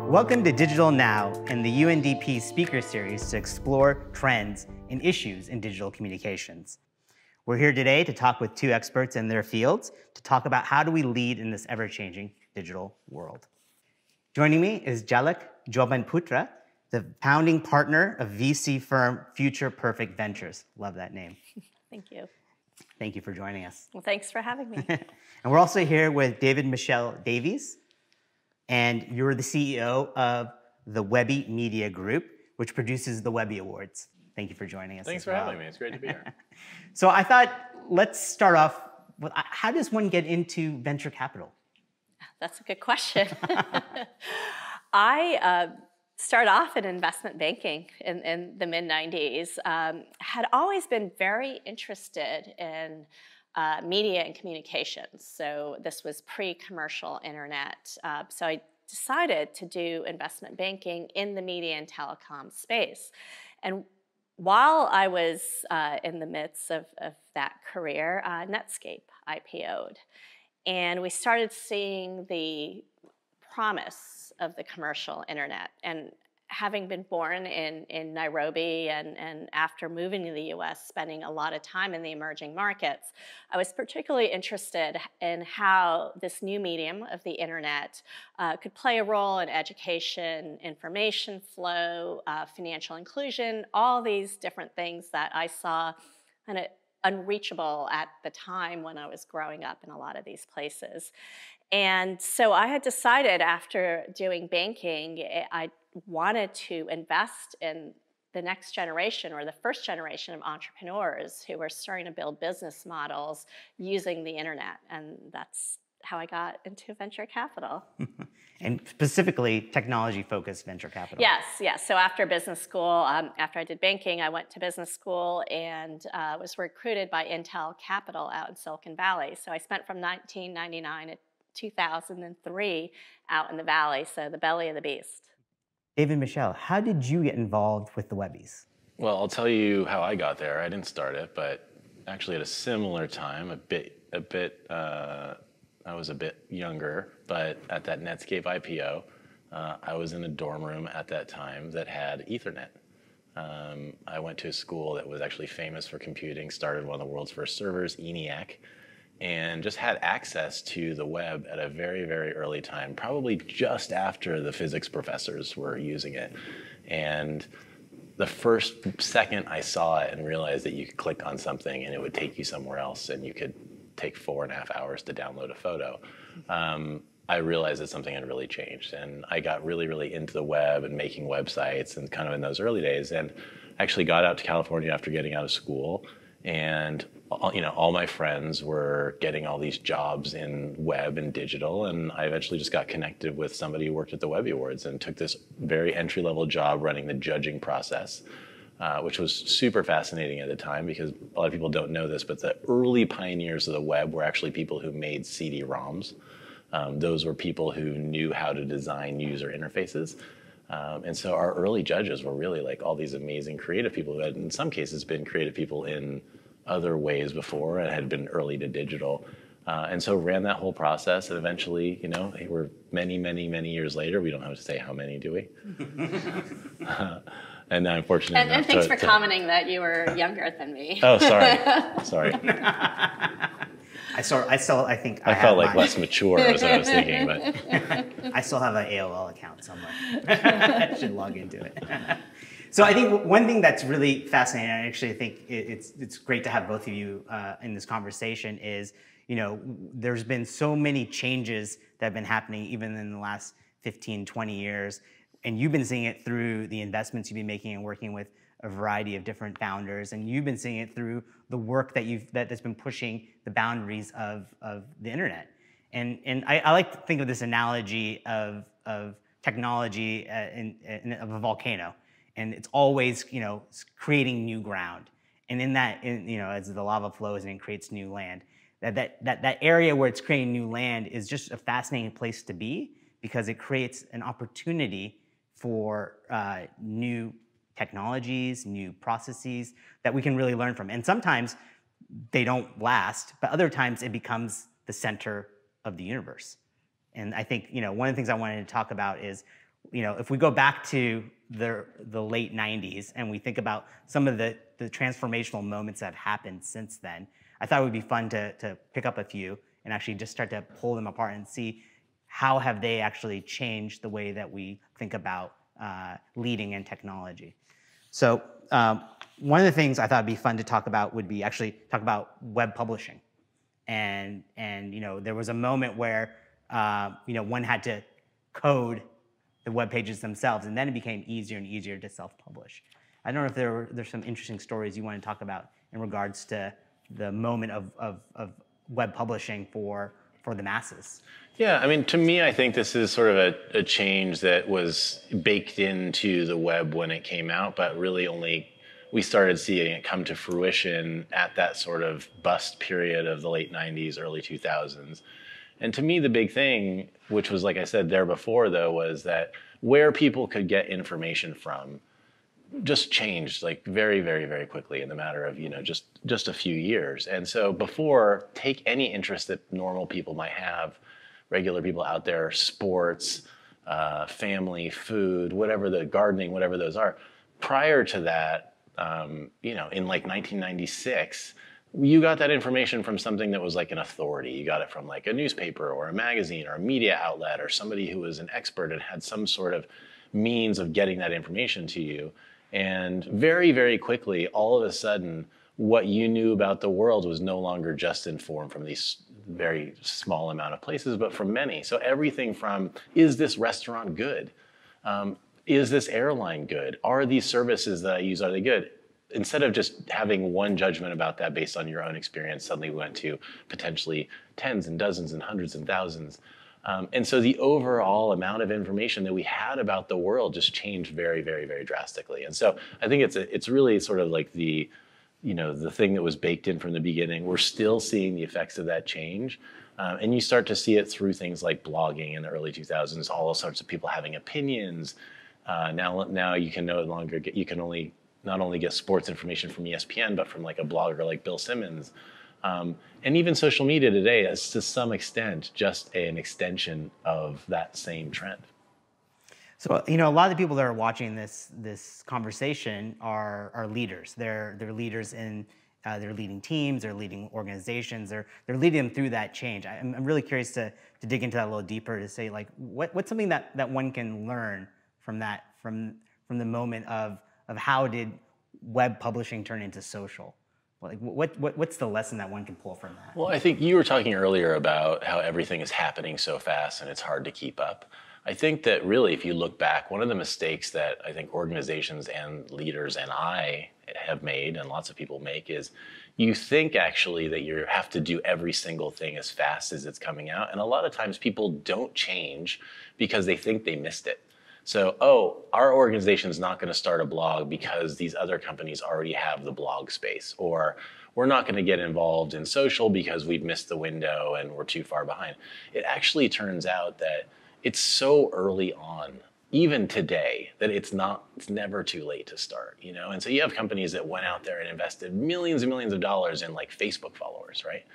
Welcome to Digital Now and the UNDP Speaker Series to explore trends and issues in digital communications. We're here today to talk with two experts in their fields to talk about how do we lead in this ever-changing digital world. Joining me is Jalak Jobanputra, the founding partner of VC firm Future Perfect Ventures. Love that name. Thank you. Thank you for joining us. Well, thanks for having me. And we're also here with David Michelle Davies, and you're the CEO of the Webby Media Group, which produces the Webby Awards. Thank you for joining us. Thanks for having me. It's great to be here. So I thought, let's start off with, how does one get into venture capital? That's a good question. I started off in investment banking in the mid-90s. Had always been very interested in media and communications. So this was pre-commercial internet. So I decided to do investment banking in the media and telecom space. And while I was in the midst of that career, Netscape IPO'd. And we started seeing the promise of the commercial internet. And having been born in Nairobi and after moving to the US, spending a lot of time in the emerging markets, I was particularly interested in how this new medium of the internet could play a role in education, information flow, financial inclusion, all these different things that I saw kind of unreachable at the time when I was growing up in a lot of these places. And so I had decided after doing banking, I wanted to invest in the next generation or the first generation of entrepreneurs who were starting to build business models using the internet. And that's how I got into venture capital. And specifically technology-focused venture capital. Yes. So after business school, after I did banking, I went to business school and was recruited by Intel Capital out in Silicon Valley. So I spent from 1999 to 2003 out in the Valley, so the belly of the beast. David Michelle, how did you get involved with the Webbies? Well, I'll tell you how I got there. I didn't start it, but actually at a similar time, I was a bit younger, but at that Netscape IPO, I was in a dorm room at that time that had Ethernet. I went to a school that was actually famous for computing, started one of the world's first servers, ENIAC, and just had access to the web at a very, very early time, probably just after the physics professors were using it. And the first second I saw it and realized that you could click on something and it would take you somewhere else and you could take 4.5 hours to download a photo, I realized that something had really changed. And I got really, really into the web and making websites and kind of in those early days, and actually got out to California after getting out of school. And all my friends were getting all these jobs in web and digital, and I eventually just got connected with somebody who worked at the Webby Awards and took this very entry-level job running the judging process, which was super fascinating at the time because a lot of people don't know this, but the early pioneers of the web were actually people who made CD-ROMs. Those were people who knew how to design user interfaces. And so our early judges were really like all these amazing creative people who had, in some cases, been creative people in other ways before and had been early to digital. And so ran that whole process, and eventually, we're many, many, many years later. We don't have to say how many, do we? And I'm fortunate enough and thanks for commenting that you were younger than me. Oh, sorry. I felt like less mature is what I was thinking, but I still have an AOL account somewhere. I should log into it. So I think one thing that's really fascinating, and I actually think it's great to have both of you in this conversation, is there's been so many changes that have been happening even in the last 15, 20 years, and you've been seeing it through the investments you've been making and working with a variety of different founders, and you've been seeing it through the work that's been pushing the boundaries of the internet. And I like to think of this analogy of technology of a volcano, and it's always creating new ground. And in that, as the lava flows and it creates new land, that area where it's creating new land is just a fascinating place to be because it creates an opportunity for new technologies, new processes that we can really learn from. And sometimes they don't last, but other times it becomes the center of the universe. And I think, one of the things I wanted to talk about is if we go back to the late 90s and we think about some of the transformational moments that have happened since then, I thought it would be fun to pick up a few and actually just start to pull them apart and see how have they actually changed the way that we think about leading in technology. So one of the things I thought would be fun to talk about would be actually talk about web publishing. And there was a moment where one had to code the web pages themselves, and then it became easier and easier to self-publish. I don't know if there's some interesting stories you want to talk about in regards to the moment of web publishing for the masses. Yeah, I mean, to me, I think this is sort of a change that was baked into the web when it came out, but really only we started seeing it come to fruition at that sort of bust period of the late 90s, early 2000s. And to me, the big thing, which was, like I said there before, though, was that where people could get information from just changed like very, very, very quickly in the matter of, just a few years. And so before, take any interest that normal people might have, regular people out there, sports, family, food, whatever the gardening, whatever those are. Prior to that, in like 1996, you got that information from something that was like an authority. You got it from like a newspaper or a magazine or a media outlet or somebody who was an expert and had some sort of means of getting that information to you. And very, very quickly, all of a sudden, what you knew about the world was no longer just informed from these very small amount of places, but from many. So everything from, is this restaurant good? Is this airline good? Are these services that I use, are they good? Instead of just having one judgment about that based on your own experience, suddenly we went to potentially tens and dozens and hundreds and thousands. And so the overall amount of information that we had about the world just changed very, very, very drastically. And so I think it's really sort of like the thing that was baked in from the beginning. We're still seeing the effects of that change. And you start to see it through things like blogging in the early 2000s, all sorts of people having opinions. Now you can no longer get, you can only not only get sports information from ESPN, but from like a blogger like Bill Simmons. And even social media today is to some extent just an extension of that same trend. So, a lot of the people that are watching this conversation are leaders. They're leaders in they're leading teams, they're leading organizations, they're leading them through that change. I'm really curious to dig into that a little deeper, to say like what's something that one can learn from that, from the moment of how did web publishing turn into social? Like what's the lesson that one can pull from that? Well, I think you were talking earlier about how everything is happening so fast and it's hard to keep up. I think that really, if you look back, one of the mistakes that I think organizations and leaders and I have made, and lots of people make, is you think actually that you have to do every single thing as fast as it's coming out. And a lot of times people don't change because they think they missed it. So, our organization's not going to start a blog because these other companies already have the blog space, or we're not going to get involved in social because we've missed the window and we're too far behind. It actually turns out that it's so early on, even today, that it's never too late to start, And so you have companies that went out there and invested millions and millions of dollars in like Facebook followers, right?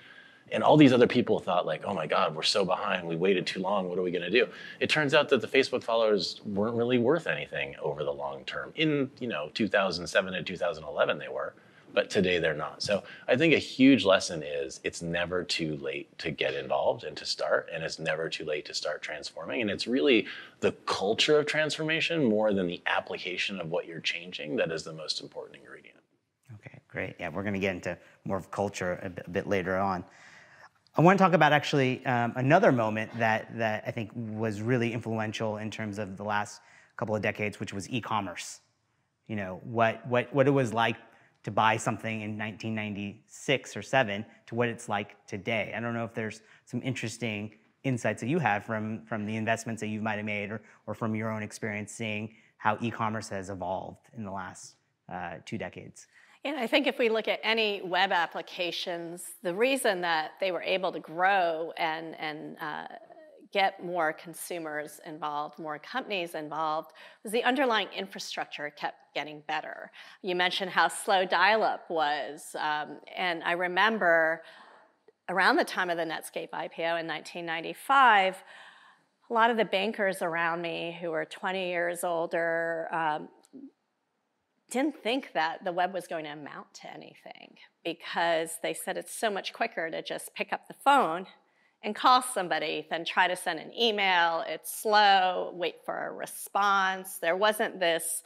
And all these other people thought like, oh my God, we're so behind. We waited too long. What are we going to do? It turns out that the Facebook followers weren't really worth anything over the long term. In 2007 and 2011 they were, but today they're not. So I think a huge lesson is it's never too late to get involved and to start, and it's never too late to start transforming. And it's really the culture of transformation more than the application of what you're changing that is the most important ingredient. Okay, great. Yeah, we're going to get into more of culture a bit later on. I want to talk about actually another moment that I think was really influential in terms of the last couple of decades, which was e-commerce. What it was like to buy something in 1996 or 7 to what it's like today. I don't know if there's some interesting insights that you have from the investments that you might have made, or from your own experience seeing how e-commerce has evolved in the last 2 decades. And I think if we look at any web applications, the reason that they were able to grow and get more consumers involved, more companies involved, was the underlying infrastructure kept getting better. You mentioned how slow dial-up was, and I remember around the time of the Netscape IPO in 1995, A lot of the bankers around me who were 20 years older didn't think that the web was going to amount to anything, because they said it's so much quicker to just pick up the phone and call somebody than try to send an email. It's slow, wait for a response. There wasn't this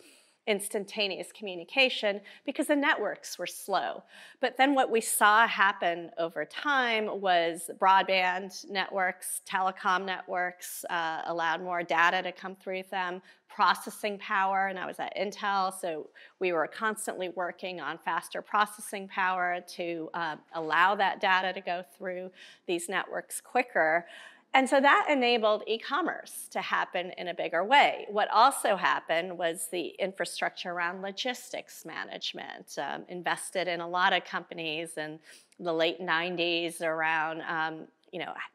instantaneous communication because the networks were slow. But then what we saw happen over time was broadband networks, telecom networks allowed more data to come through them, processing power, and I was at Intel, so we were constantly working on faster processing power to allow that data to go through these networks quicker. And so that enabled e-commerce to happen in a bigger way. What also happened was the infrastructure around logistics management, invested in a lot of companies in the late 90s around,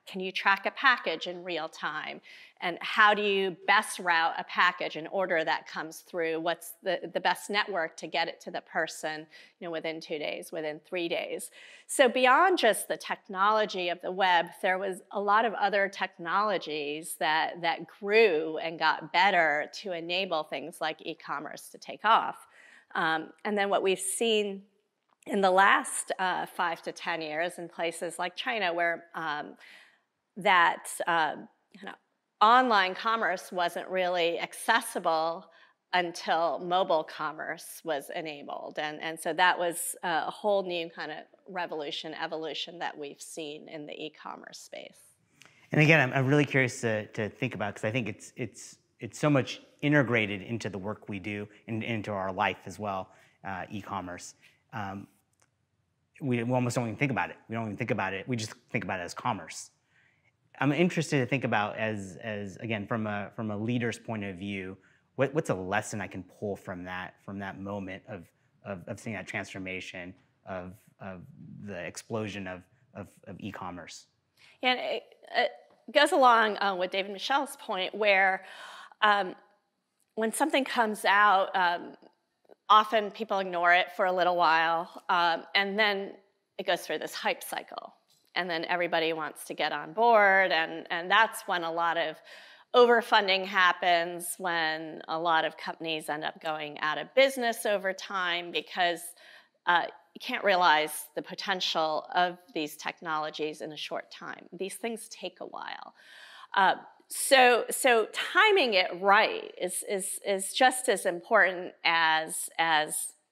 can you track a package in real time? And how do you best route a package in order that comes through? What's the best network to get it to the person, within 2 days, within 3 days? So beyond just the technology of the web, there was a lot of other technologies that grew and got better to enable things like e-commerce to take off. And then what we've seen in the last 5 to 10 years in places like China, where online commerce wasn't really accessible until mobile commerce was enabled. And so that was a whole new kind of evolution that we've seen in the e-commerce space. And again, I'm really curious to think about, because I think it's so much integrated into the work we do and into our life as well, e-commerce. We almost don't even think about it. We don't even think about it. We just think about it as commerce. I'm interested to think about as again, from a leader's point of view, what's a lesson I can pull from that moment of seeing that transformation of the explosion of e-commerce? Yeah, it goes along with David Michel's point, where when something comes out, often people ignore it for a little while, and then it goes through this hype cycle. And then everybody wants to get on board, and that's when a lot of overfunding happens, when a lot of companies end up going out of business over time, because you can't realize the potential of these technologies in a short time. These things take a while. So timing it right is just as important as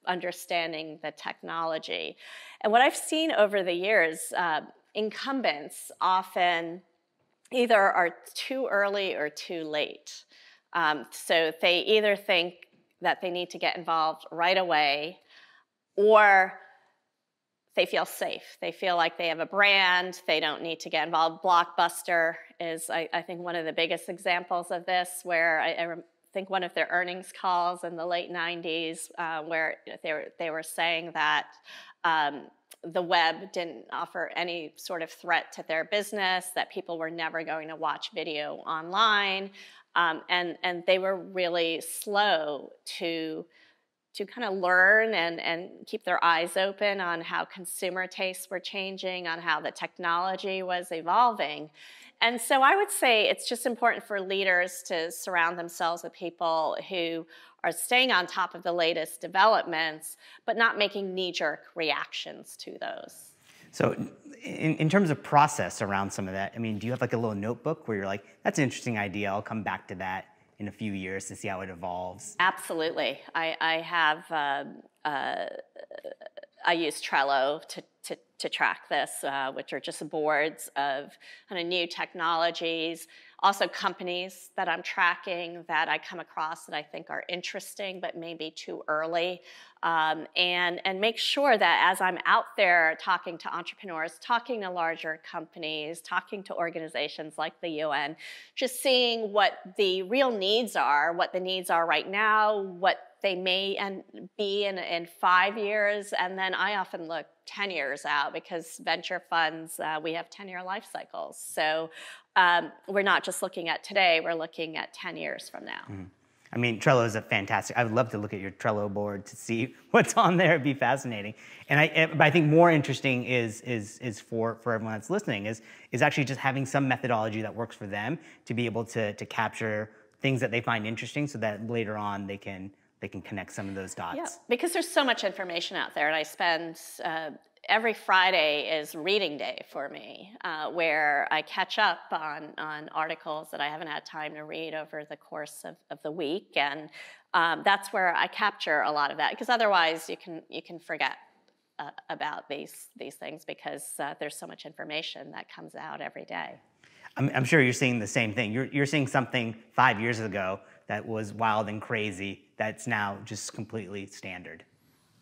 understanding the technology. And what I've seen over the years, incumbents often either are too early or too late. So they either think that they need to get involved right away, or they feel safe. They feel like they have a brand. They don't need to get involved. Blockbuster is, I think, one of the biggest examples of this, where I think one of their earnings calls in the late 90s, where they were saying that the web didn't offer any sort of threat to their business, that people were never going to watch video online, and they were really slow to kind of learn and keep their eyes open on how consumer tastes were changing, on how the technology was evolving. And so I would say it's just important for leaders to surround themselves with people who are staying on top of the latest developments, but not making knee-jerk reactions to those. So in terms of process around some of that, I mean, do you have like a little notebook where you're like, that's an interesting idea, I'll come back to that in a few years to see how it evolves? Absolutely. I have, I use Trello to track this, which are just boards of kind of new technologies, also companies that I'm tracking that I come across that I think are interesting but maybe too early, and make sure that as I'm out there talking to entrepreneurs, talking to larger companies, talking to organizations like the UN, just seeing what the real needs are, what the needs are right now, what they may be in 5 years, and then I often look 10 years out, because venture funds, we have 10-year life cycles. So we're not just looking at today, we're looking at 10 years from now. Mm-hmm. I mean, Trello is a fantastic. I would love to look at your Trello board to see what's on there. It'd be fascinating. But I think more interesting is for everyone that's listening is actually just having some methodology that works for them to be able to capture things that they find interesting, so that later on they can connect some of those dots. Yeah, because there's so much information out there, and I spend every Friday is reading day for me, where I catch up on articles that I haven't had time to read over the course of the week, and that's where I capture a lot of that, because otherwise you can forget about these things, because there's so much information that comes out every day. I'm sure you're seeing the same thing. You're seeing something 5 years ago that was wild and crazy that's now just completely standard.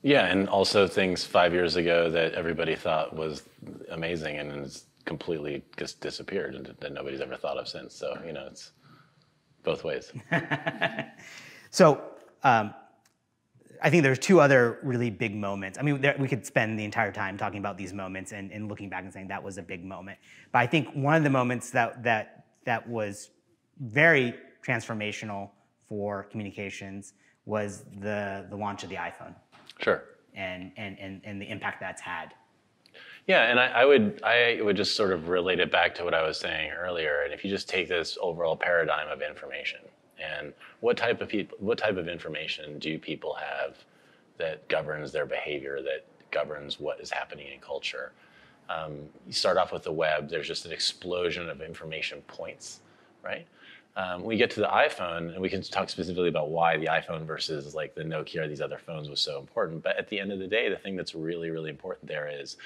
Yeah, and also things 5 years ago that everybody thought was amazing and has completely just disappeared and that nobody's ever thought of since. So, it's both ways. So I think there's two other really big moments. I mean, we could spend the entire time talking about these moments and looking back and saying that was a big moment. But I think one of the moments that was very transformational for communications was the launch of the iPhone. Sure. And the impact that's had. Yeah, and I would just sort of relate it back to what I was saying earlier. And if you just take this overall paradigm of information, and what type of information do people have that governs their behavior, that governs what is happening in culture? You start off with the web. There's just an explosion of information points, right? We get to the iPhone, and we can talk specifically about why the iPhone versus like the Nokia or these other phones was so important. But at the end of the day, the thing that's really, really important there is,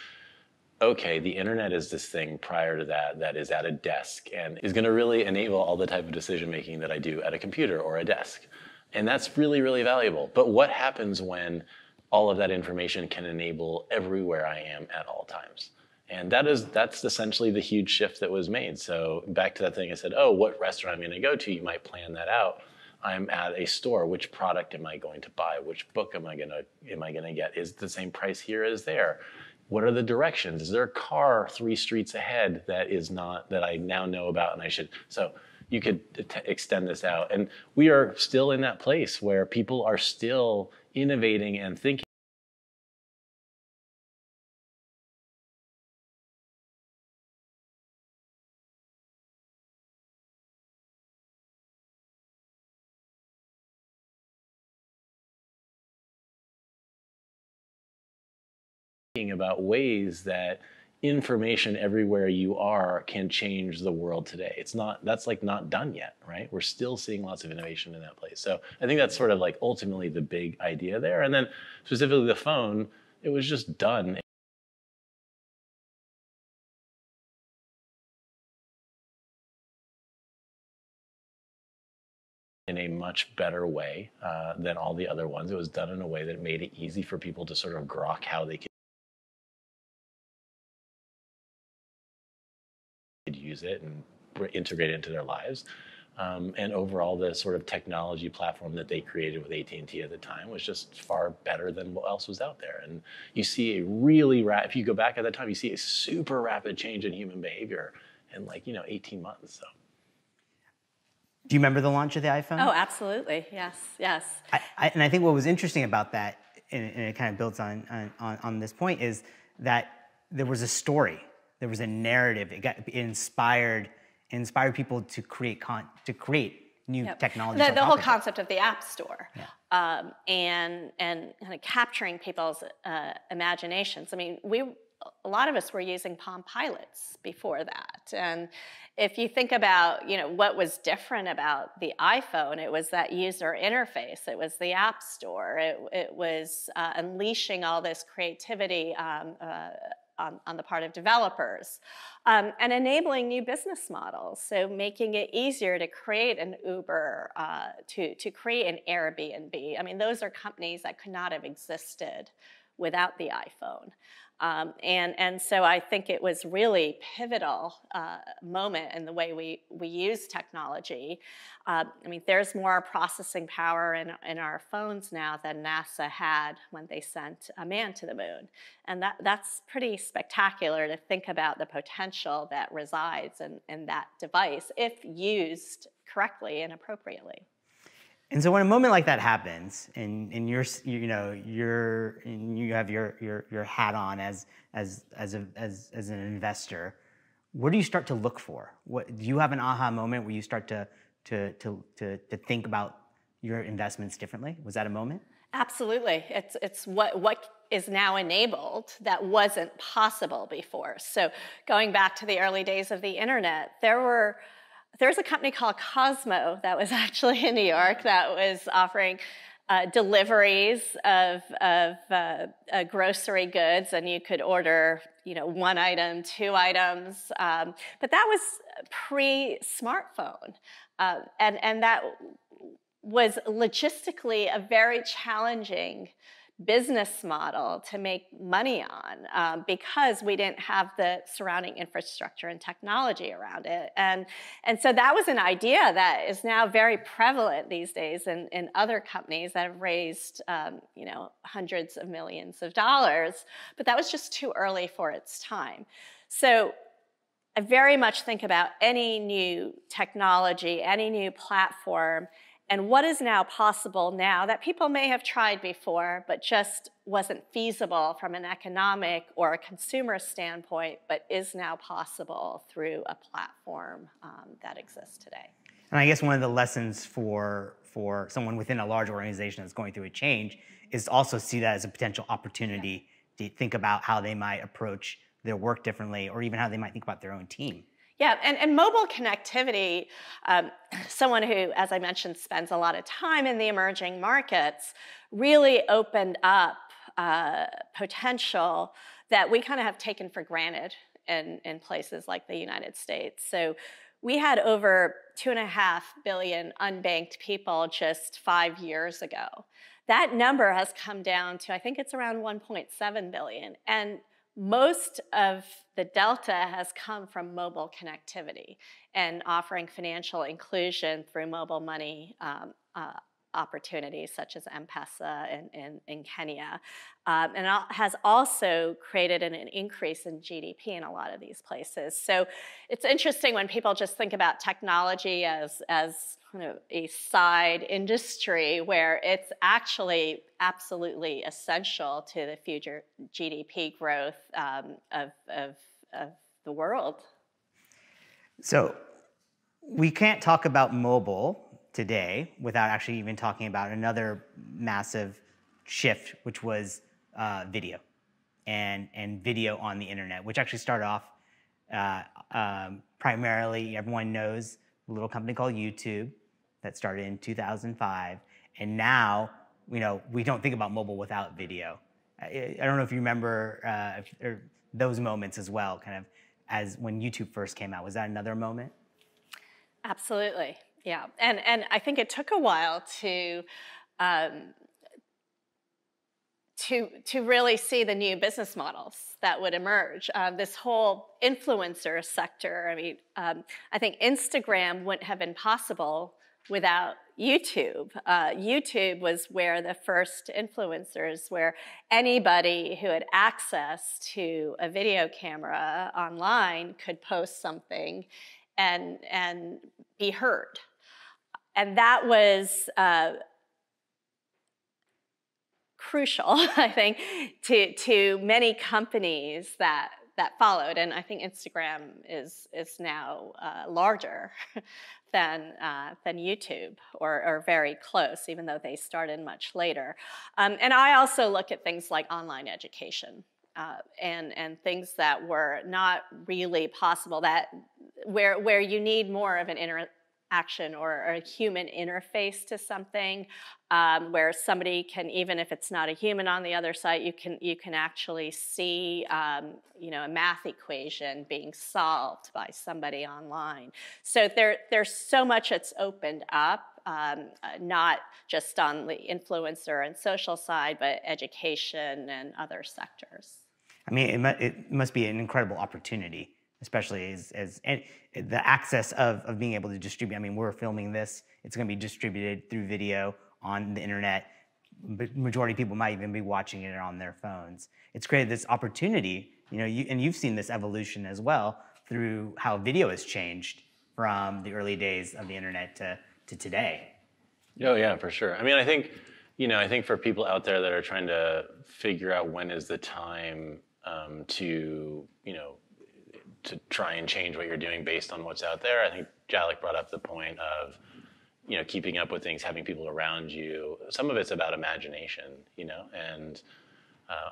okay, the internet is this thing prior to that is at a desk and is going to really enable all the type of decision making that I do at a computer or a desk. And that's really, really valuable. But what happens when all of that information can enable everywhere I am at all times? And that's essentially the huge shift that was made. So back to that thing I said, oh, what restaurant I'm going to go to, you might plan that out. I'm at a store. Which product am I going to buy? Which book am I going to get? Is it the same price here as there? What are the directions? Is there a car 3 streets ahead that is not, that I now know about and I should? So you could extend this out. And we are still in that place where people are still innovating and thinking about ways that information everywhere you are can change the world today. That's like not done yet, right? We're still seeing lots of innovation in that place. So I think that's sort of like ultimately the big idea there. And then specifically the phone, it was just done in a much better way than all the other ones. It was done in a way that made it easy for people to sort of grok how they could use it and integrate it into their lives. And overall, the sort of technology platform that they created with AT&T at the time was just far better than what else was out there. And you see a really if you go back at that time, you see a super rapid change in human behavior in 18 months. So. Do you remember the launch of the iPhone? Oh, absolutely. Yes, yes. And I think what was interesting about that, and it kind of builds on this point, is that there was a story, there was a narrative. It inspired people to create new technology. The whole concept of the App Store, yeah. And kind of capturing people's imaginations. I mean, a lot of us were using Palm Pilots before that, and if you think about what was different about the iPhone, it was that user interface. It was the App Store. It was unleashing all this creativity on the part of developers, and enabling new business models. So making it easier to create an Uber, to create an Airbnb. I mean, those are companies that could not have existed without the iPhone. And so I think it was really pivotal moment in the way we use technology. I mean, there's more processing power in our phones now than NASA had when they sent a man to the moon. And that's pretty spectacular to think about the potential that resides in that device if used correctly and appropriately. And so when a moment like that happens, and you have your hat on as an investor, what do you start to look for? What do you have an aha moment where you start to think about your investments differently? Was that a moment? Absolutely. It's what is now enabled that wasn't possible before. So going back to the early days of the internet, there was a company called Cosmo that was actually in New York that was offering deliveries of grocery goods, and you could order, one item, 2 items. But that was pre-smartphone, and that was logistically a very challenging business model to make money on because we didn't have the surrounding infrastructure and technology around it. And so that was an idea that is now very prevalent these days in other companies that have raised hundreds of millions of dollars, but that was just too early for its time. So I very much think about any new technology, any new platform, and what is now possible now that people may have tried before, but just wasn't feasible from an economic or a consumer standpoint, but is now possible through a platform that exists today. And I guess one of the lessons for someone within a large organization that's going through a change is to also see that as a potential opportunity to think about how they might approach their work differently, or even how they might think about their own team. Yeah, and mobile connectivity, someone who, as I mentioned, spends a lot of time in the emerging markets, really opened up potential that we kind of have taken for granted in places like the United States. So we had over 2.5 billion unbanked people just 5 years ago. That number has come down to, I think it's around 1.7 billion. And most of the delta has come from mobile connectivity and offering financial inclusion through mobile money opportunities such as M-Pesa in Kenya. And it has also created an increase in GDP in a lot of these places. So it's interesting when people just think about technology as kind of a side industry, where it's actually absolutely essential to the future GDP growth of the world. So we can't talk about mobile today without actually even talking about another massive shift, which was video and video on the internet, which actually started off primarily, everyone knows, a little company called YouTube that started in 2005. And now, we don't think about mobile without video. I don't know if you remember those moments as well, kind of as when YouTube first came out. Was that another moment? Absolutely, yeah. And I think it took a while to really see the new business models that would emerge. This whole influencer sector, I think Instagram wouldn't have been possible without YouTube. YouTube was where the first influencers, where anybody who had access to a video camera online could post something and be heard. And that was crucial, I think, to many companies that followed. And I think Instagram is now larger than YouTube, or very close, even though they started much later. And I also look at things like online education and things that were not really possible, that where you need more of an interaction or a human interface to something, where somebody can, even if it's not a human on the other side, you can actually see a math equation being solved by somebody online. So there's so much that's opened up, not just on the influencer and social side, but education and other sectors. It must be an incredible opportunity, especially as the access of being able to distribute. We're filming this. It's going to be distributed through video on the internet. But majority of people might even be watching it on their phones. It's created this opportunity, and you've seen this evolution as well through how video has changed from the early days of the internet to today. Oh yeah, for sure. I mean, I think, I think for people out there that are trying to figure out when is the time to, to try and change what you're doing based on what's out there. I think Jalek brought up the point of, keeping up with things, having people around you. Some of it's about imagination, and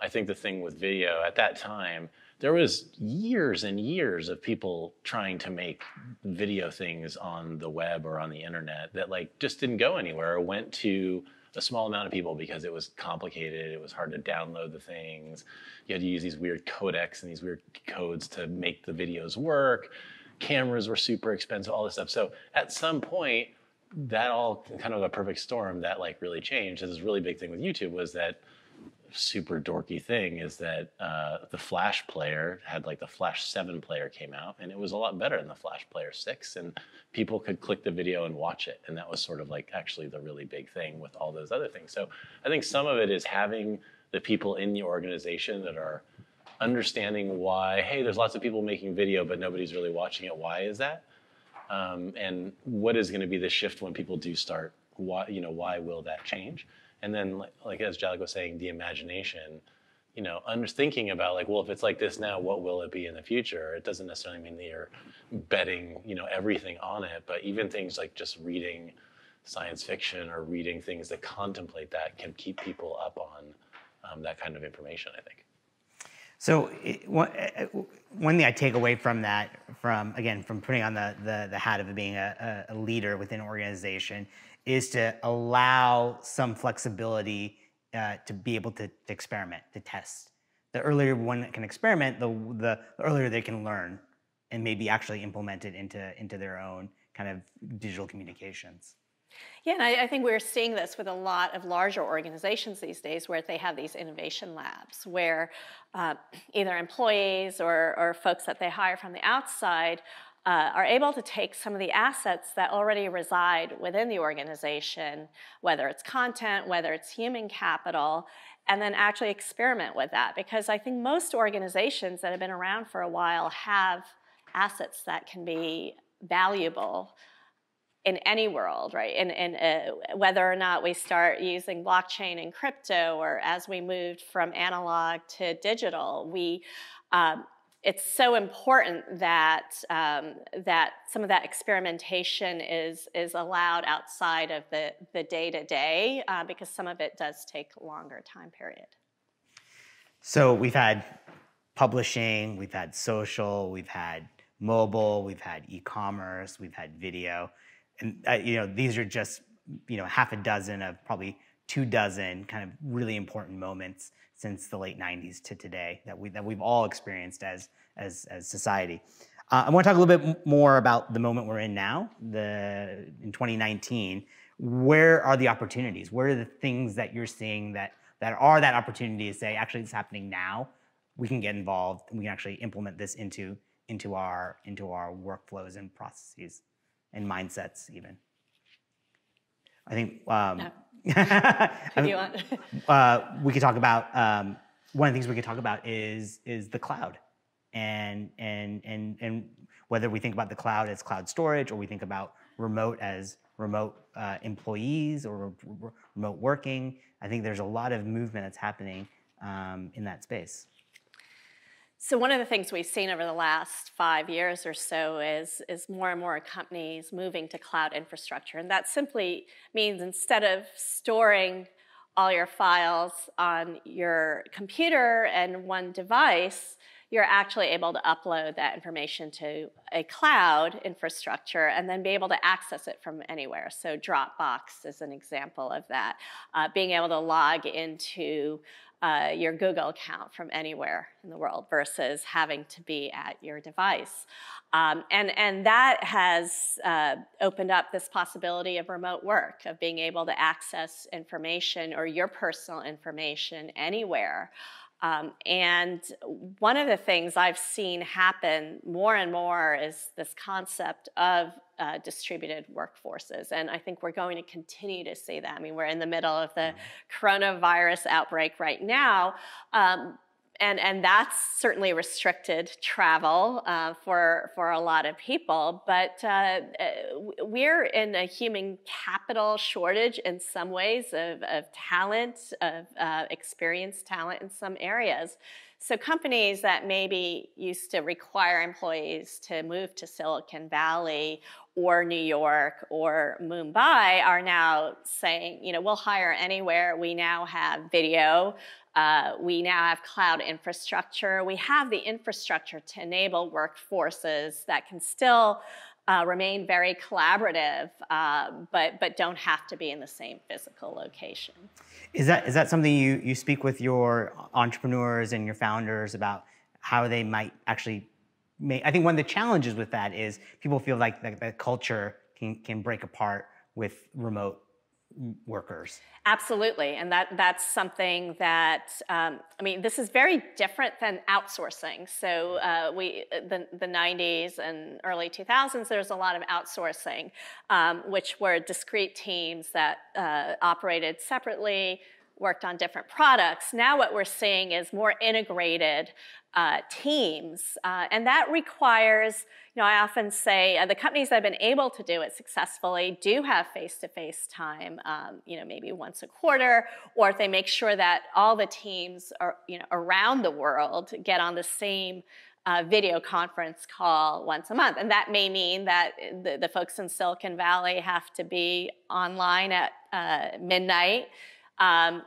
I think the thing with video at that time, there was years and years of people trying to make video things on the web or on the internet that like just didn't go anywhere or went to a small amount of people because it was complicated. It was hard to download the things. You had to use these weird codecs and these weird codes to make the videos work. Cameras were super expensive, all this stuff. So at some point, that all kind of a perfect storm that like really changed. This really big thing with YouTube was that super dorky thing is that the Flash player had like the Flash 7 player came out and it was a lot better than the Flash player 6 and people could click the video and watch it, and that was sort of like actually the really big thing with all those other things. So I think some of it is having the people in the organization that are understanding why, hey, there's lots of people making video but nobody's really watching it. Why is that? And what is going to be the shift when people do start? Why will that change? And then, like as Jalek was saying, the imagination, thinking about like, well, if it's like this now, what will it be in the future? It doesn't necessarily mean that you're betting, everything on it, but even things like just reading science fiction or reading things that contemplate that can keep people up on that kind of information, I think. So one thing I take away from that, from putting on the hat of being a leader within an organization, is to allow some flexibility to be able to experiment, to test. The earlier one can experiment, the earlier they can learn and maybe actually implement it into their own kind of digital communications. Yeah, and I think we're seeing this with a lot of larger organizations these days where they have these innovation labs where either employees or folks that they hire from the outside are able to take some of the assets that already reside within the organization, whether it's content, whether it's human capital, and then actually experiment with that. Because I think most organizations that have been around for a while have assets that can be valuable in any world, right? And whether or not we start using blockchain and crypto, or as we moved from analog to digital, it's so important that that some of that experimentation is allowed outside of the day-to-day, because some of it does take a longer time period. So we've had publishing, we've had social, we've had mobile, we've had e-commerce, we've had video. And these are just half a dozen of probably 24 kind of really important moments since the late 90s to today that we've all experienced as society. I want to talk a little bit more about the moment we're in now, in 2019. Where are the opportunities? Where are the things that you're seeing that are that opportunity to say, actually, it's happening now. We can get involved and we can actually implement this into our workflows and processes and mindsets even. I think If you want. We could talk about one of the things we could talk about is the cloud, and whether we think about the cloud as cloud storage or we think about remote as remote employees or remote working. I think there's a lot of movement that's happening in that space. So one of the things we've seen over the last 5 years or so is more and more companies moving to cloud infrastructure. And that simply means instead of storing all your files on your computer and one device, you're actually able to upload that information to a cloud infrastructure and then be able to access it from anywhere. So Dropbox is an example of that. Being able to log into your Google account from anywhere in the world versus having to be at your device. And that has opened up this possibility of remote work, of being able to access information or your personal information anywhere. And one of the things I've seen happen more and more is this concept of distributed workforces. And I think we're going to continue to see that. I mean, we're in the middle of the coronavirus outbreak right now. and that's certainly restricted travel for a lot of people. But we're in a human capital shortage in some ways of talent, of experienced talent in some areas. So companies that maybe used to require employees to move to Silicon Valley or New York or Mumbai are now saying, you know, we'll hire anywhere. We now have video. We now have cloud infrastructure. We have the infrastructure to enable workforces that can still remain very collaborative, but don't have to be in the same physical location. Is that something you speak with your entrepreneurs and your founders about how they might actually make? I think one of the challenges with that is people feel like the culture can break apart with remote workers. Absolutely, and that's something that, I mean, this is very different than outsourcing. So the 90s and early 2000s, there's a lot of outsourcing, which were discrete teams that operated separately, worked on different products. Now what we're seeing is more integrated teams, and that requires, you know, I often say the companies that have been able to do it successfully do have face-to-face time, you know, maybe once a quarter, or if they make sure that all the teams are, you know, around the world get on the same video conference call once a month. And that may mean that the folks in Silicon Valley have to be online at midnight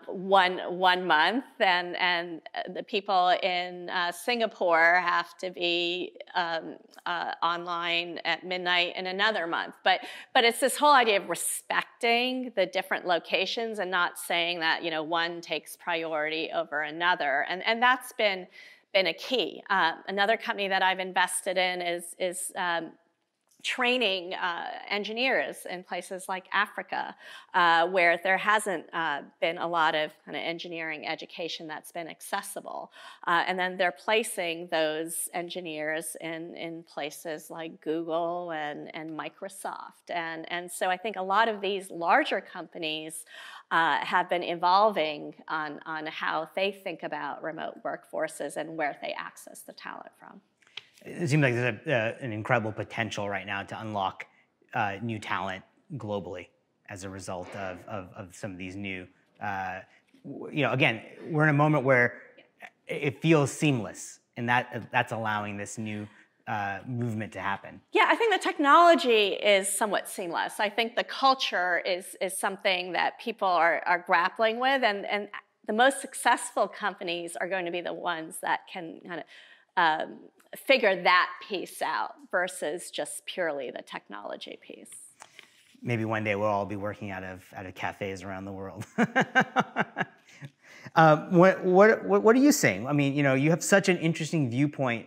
one month, and the people in Singapore have to be online at midnight in another month. But it's this whole idea of respecting the different locations and not saying that, you know, one takes priority over another, and that's been a key. Another company that I've invested in is training engineers in places like Africa, where there hasn't been a lot of kind of engineering education that's been accessible. And then they're placing those engineers in places like Google and Microsoft. And so I think a lot of these larger companies have been evolving on how they think about remote workforces and where they access the talent from. It seems like there's an incredible potential right now to unlock new talent globally as a result of some of these new, you know, again, we're in a moment where it feels seamless, and that's allowing this new movement to happen. Yeah, I think the technology is somewhat seamless. I think the culture is something that people are grappling with, and the most successful companies are going to be the ones that can kind of figure that piece out versus just purely the technology piece. Maybe one day we'll all be working out of cafes around the world. What are you saying? I mean, you know, you have such an interesting viewpoint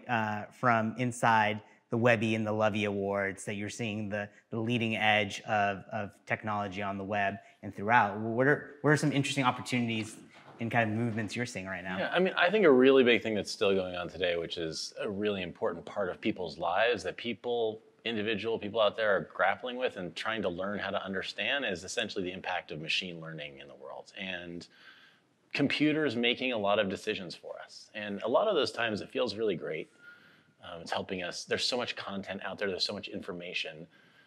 from inside the Webby and the Lovey Awards, that you're seeing the leading edge of technology on the web and throughout. What are some interesting opportunities and kind of movements you're seeing right now? Yeah, I mean, I think a really big thing that's still going on today, which is a really important part of people's lives that individual people out there are grappling with and trying to learn how to understand, is essentially the impact of machine learning in the world. And computers making a lot of decisions for us. And a lot of those times it feels really great. It's helping us. There's so much content out there. There's so much information.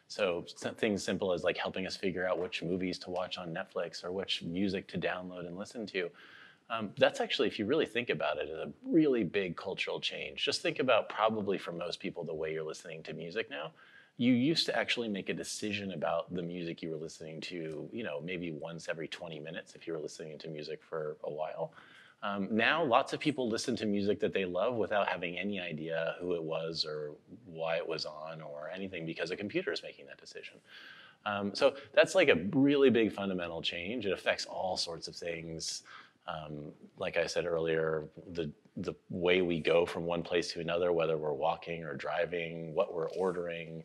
So things simple as like helping us figure out which movies to watch on Netflix or which music to download and listen to. That's actually, if you really think about it, is a really big cultural change. Just think about, probably for most people, the way you're listening to music now. You used to actually make a decision about the music you were listening to, you know, maybe once every 20 minutes if you were listening to music for a while. Now, lots of people listen to music that they love without having any idea who it was or why it was on or anything, because a computer is making that decision. So that's like a really big fundamental change. It affects all sorts of things. Like I said earlier, the way we go from one place to another, whether we're walking or driving, what we're ordering,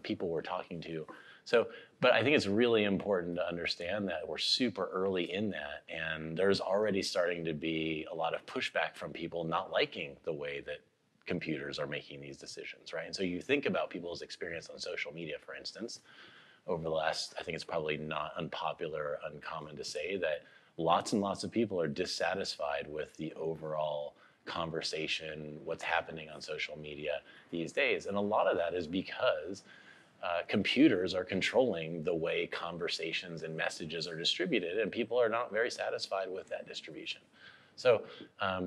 people we're talking to. So, but I think it's really important to understand that we're super early in that, and there's already starting to be a lot of pushback from people not liking the way that computers are making these decisions, right? And so you think about people's experience on social media, for instance, over the last, I think it's probably not unpopular, uncommon to say that lots and lots of people are dissatisfied with the overall conversation, what's happening on social media these days. And a lot of that is because computers are controlling the way conversations and messages are distributed, and people are not very satisfied with that distribution. So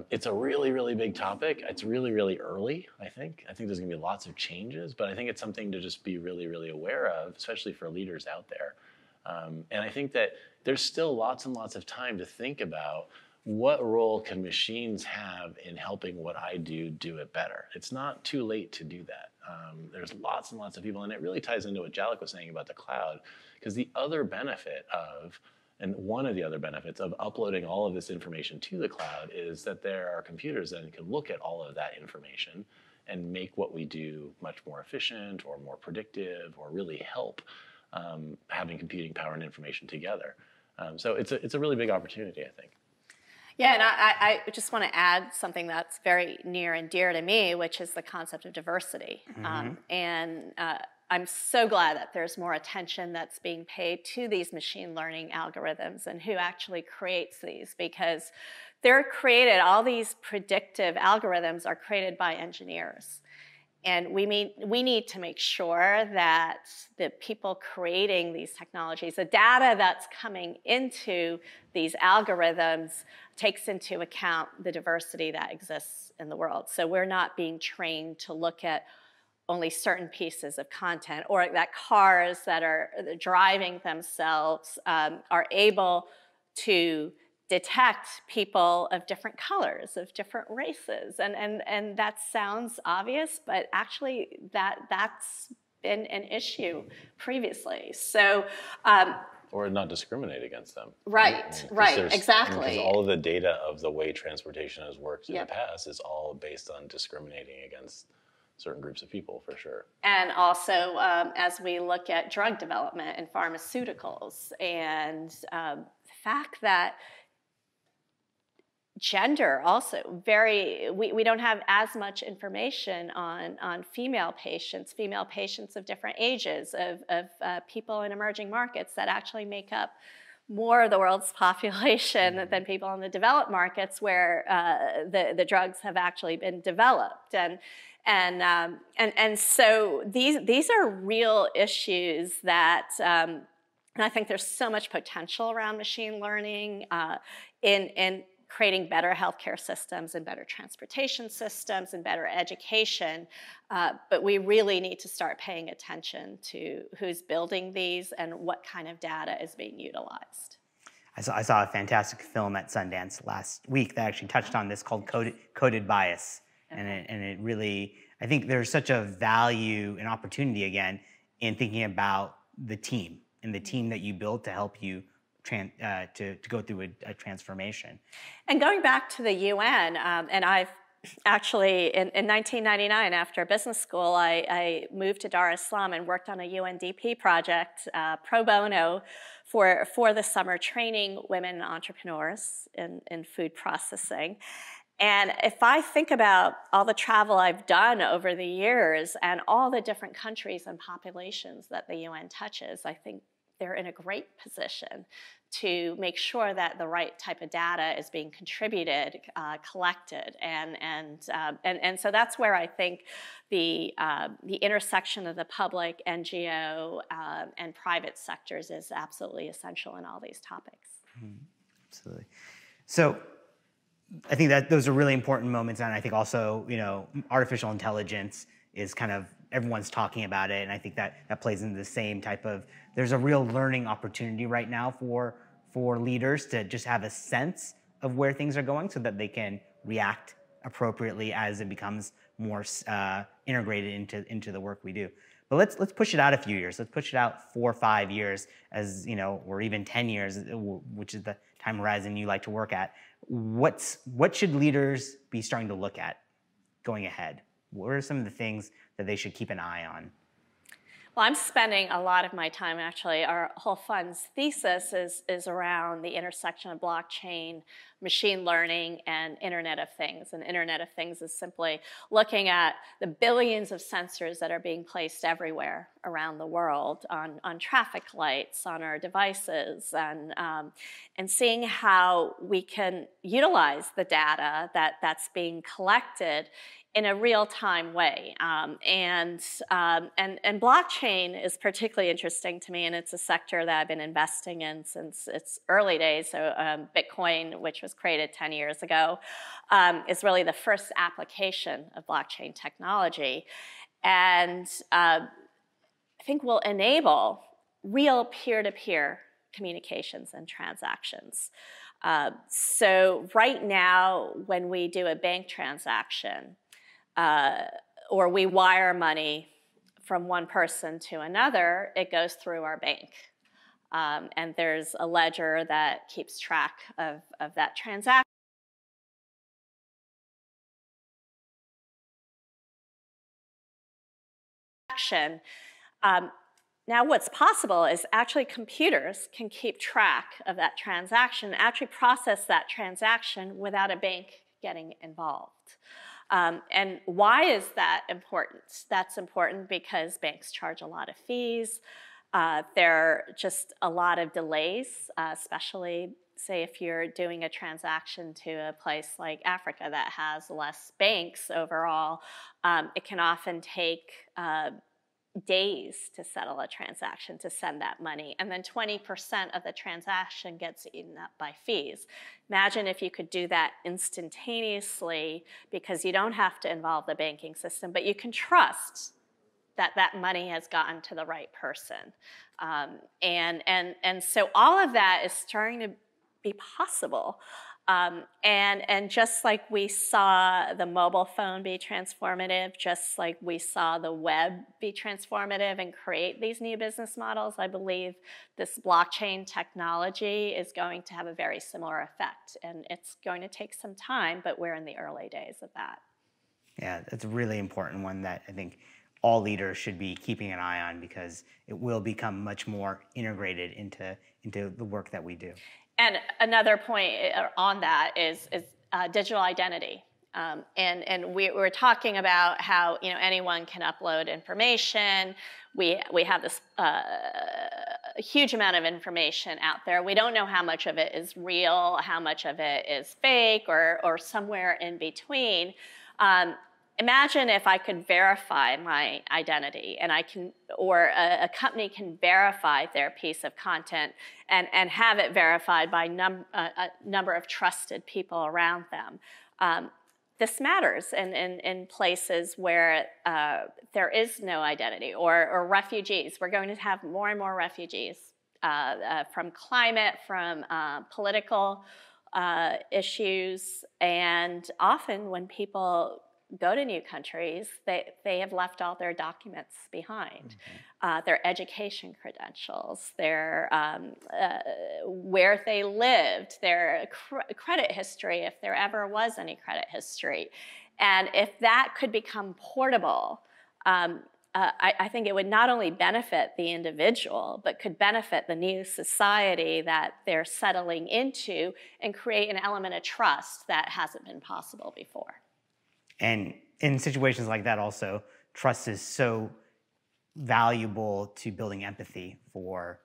it's a really, really big topic. It's really, really early, I think. I think there's going to be lots of changes, but I think it's something to just be really, really aware of, especially for leaders out there. And I think that there's still lots and lots of time to think about what role can machines have in helping what I do it better. It's not too late to do that. There's lots and lots of people, and it really ties into what Jalek was saying about the cloud, because the other benefit of, and one of the other benefits of uploading all of this information to the cloud is that there are computers that can look at all of that information and make what we do much more efficient or more predictive, or really help having computing power and information together. So it's a really big opportunity, I think. Yeah, and I just want to add something that's very near and dear to me, which is the concept of diversity. I'm so glad that there's more attention that's being paid to these machine learning algorithms and who actually creates these, because they're created, all these predictive algorithms are created by engineers. And we need to make sure that the people creating these technologies, the data that's coming into these algorithms takes into account the diversity that exists in the world. So we're not being trained to look at only certain pieces of content, or that cars that are driving themselves are able to detect people of different colors, of different races. And that sounds obvious, but actually that's been an issue previously. So, or not discriminate against them. Right, exactly. Because all of the data of the way transportation has worked in the past is all based on discriminating against certain groups of people, for sure. And also, as we look at drug development and pharmaceuticals, and the fact that gender also we don't have as much information on female patients of different ages, of people in emerging markets that actually make up more of the world's population than people in the developed markets where the drugs have actually been developed. And so these are real issues that, and I think there's so much potential around machine learning in creating better healthcare systems and better transportation systems and better education. But we really need to start paying attention to who's building these and what kind of data is being utilized. I saw a fantastic film at Sundance last week that actually touched on this, called Coded Bias. Okay. And it really, I think there's such a value and opportunity, again, in thinking about the team and the team that you build to help you to go through a transformation. And going back to the UN, and I've actually, in 1999, after business school, I moved to Dar es Salaam and worked on a UNDP project, pro bono, for the summer, training women entrepreneurs in food processing. And if I think about all the travel I've done over the years and all the different countries and populations that the UN touches, I think they're in a great position to make sure that the right type of data is being contributed, collected, and so that's where I think the intersection of the public, NGO, and private sectors is absolutely essential in all these topics. Absolutely. So I think that those are really important moments, and I think also, artificial intelligence is kind of, everyone's talking about it, and I think that plays into the same type of, there's a real learning opportunity right now for leaders to just have a sense of where things are going so that they can react appropriately as it becomes more integrated into the work we do. But let's push it out a few years. Let's push it out 4 or 5 years, as or even 10 years, which is the time horizon you like to work at. What should leaders be starting to look at going ahead? What are some of the things that they should keep an eye on? Well, I'm spending a lot of my time, actually, our whole fund's thesis is around the intersection of blockchain, machine learning, and Internet of Things. And Internet of Things is simply looking at the billions of sensors that are being placed everywhere around the world on traffic lights, on our devices, and seeing how we can utilize the data that's being collected in a real-time way. And blockchain is particularly interesting to me, and it's a sector that I've been investing in since its early days. So Bitcoin, which was created 10 years ago, is really the first application of blockchain technology. And I think will enable real peer-to-peer communications and transactions. So right now, when we do a bank transaction, or we wire money from one person to another, it goes through our bank. And there's a ledger that keeps track of that transaction. Now what's possible is actually computers can keep track of that transaction, actually process that transaction without a bank getting involved. And why is that important? That's important because banks charge a lot of fees. There are just a lot of delays, especially, say, if you're doing a transaction to a place like Africa that has less banks overall. It can often take days to settle a transaction, to send that money, and then 20% of the transaction gets eaten up by fees. Imagine if you could do that instantaneously, because you don't have to involve the banking system, but you can trust that that money has gotten to the right person. And so all of that is starting to be possible. And just like we saw the mobile phone be transformative, just like we saw the web be transformative and create these new business models, I believe this blockchain technology is going to have a very similar effect. And it's going to take some time, but we're in the early days of that. Yeah, that's a really important one that I think all leaders should be keeping an eye on, because it will become much more integrated into the work that we do. And another point on that is digital identity. And we were talking about how anyone can upload information. We have this huge amount of information out there. We don't know how much of it is real, how much of it is fake, or somewhere in between. Imagine if I could verify my identity, and or a company can verify their piece of content and have it verified by a number of trusted people around them. This matters in places where there is no identity, or refugees. We're going to have more and more refugees from climate, from political issues, and often when people go to new countries, they have left all their documents behind, their education credentials, their where they lived, their credit history, if there ever was any credit history. And if that could become portable, I think it would not only benefit the individual, but could benefit the new society that they're settling into and create an element of trust that hasn't been possible before. And in situations like that also, trust is so valuable to building empathy for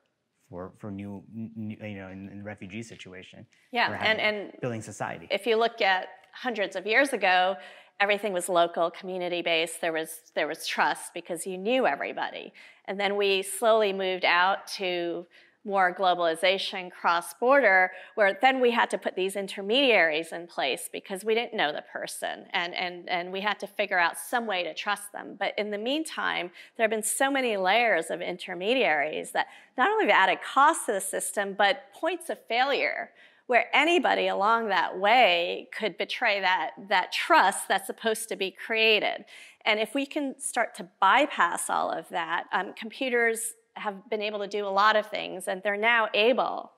new in the refugee situation. Yeah, and building society. If you look at hundreds of years ago, everything was local, community-based. There was trust because you knew everybody. And then we slowly moved out to more globalization, cross-border, where then we had to put these intermediaries in place because we didn't know the person, and we had to figure out some way to trust them. But in the meantime, there have been so many layers of intermediaries that not only have added cost to the system, but points of failure, where anybody along that way could betray that trust that's supposed to be created. And if we can start to bypass all of that, computers have been able to do a lot of things, and they're now able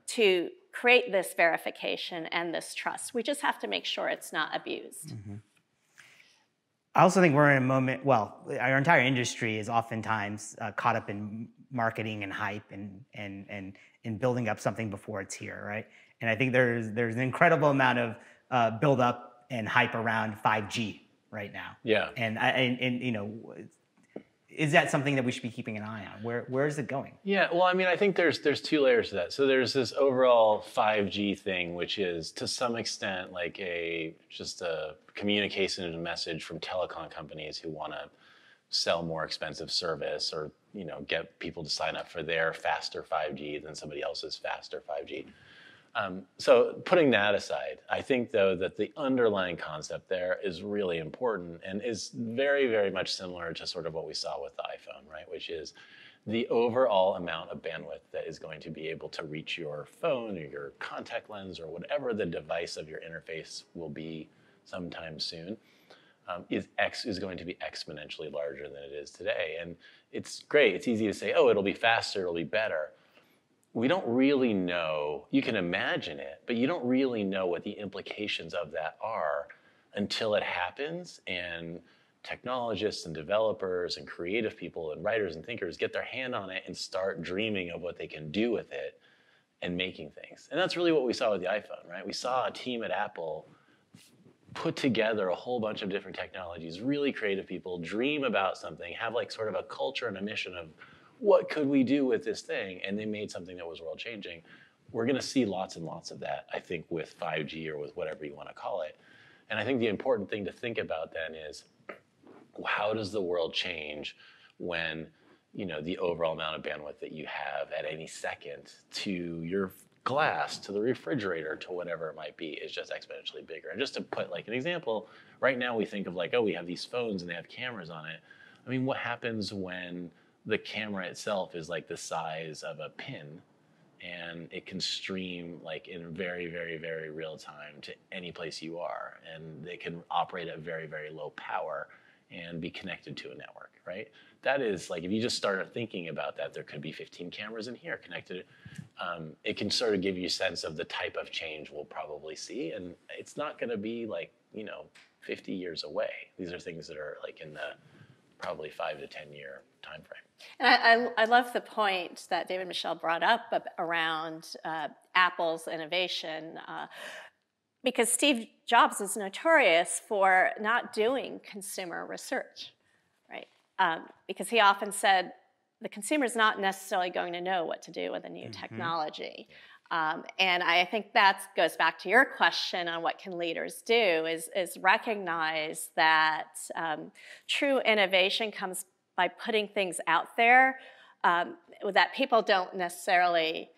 to create this verification and this trust. We just have to make sure it's not abused. I also think we're in a moment, well, our entire industry is oftentimes caught up in marketing and hype and building up something before it's here, right? And I think there's an incredible amount of build up and hype around 5G right now. Yeah. And you know, is that something that we should be keeping an eye on? Where is it going? Yeah, well, I mean, I think there's two layers to that. So there's this overall 5G thing, which is to some extent like just a communication and a message from telecom companies who want to sell more expensive service, or get people to sign up for their faster 5G than somebody else's faster 5G. So putting that aside, I think, though, that the underlying concept there is really important and is very, very much similar to sort of what we saw with the iPhone, right? Which is the overall amount of bandwidth that is going to be able to reach your phone or your contact lens or whatever the device of your interface will be sometime soon, is going to be exponentially larger than it is today. And it's great. It's easy to say, oh, it'll be faster, it'll be better. We don't really know. You can imagine it, but you don't really know what the implications of that are until it happens, and technologists and developers and creative people and writers and thinkers get their hand on it and start dreaming of what they can do with it and making things. And that's really what we saw with the iPhone, right? We saw a team at Apple put together a whole bunch of different technologies, really creative people, dream about something, have like sort of a culture and a mission of what could we do with this thing? And they made something that was world-changing. We're going to see lots and lots of that, I think, with 5G or with whatever you want to call it. And I think the important thing to think about then is, how does the world change when the overall amount of bandwidth that you have at any second to your glass, to the refrigerator, to whatever it might be, is just exponentially bigger. And just to put like an example, right now we think of like, oh, we have these phones and they have cameras on it. I mean, what happens when the camera itself is like the size of a pin, and it can stream like in very, very, very real time to any place you are, and they can operate at very, very low power and be connected to a network, right? That is like, if you just start thinking about that, there could be 15 cameras in here connected. It can sort of give you a sense of the type of change we'll probably see, and it's not going to be like 50 years away. These are things that are like in the probably 5 to 10 year time frame. And I love the point that David Michel brought up around Apple's innovation, because Steve Jobs is notorious for not doing consumer research, right? Because he often said, the consumer is not necessarily going to know what to do with a new technology. And I think that goes back to your question on what can leaders do, is recognize that true innovation comes by putting things out there that people don't necessarily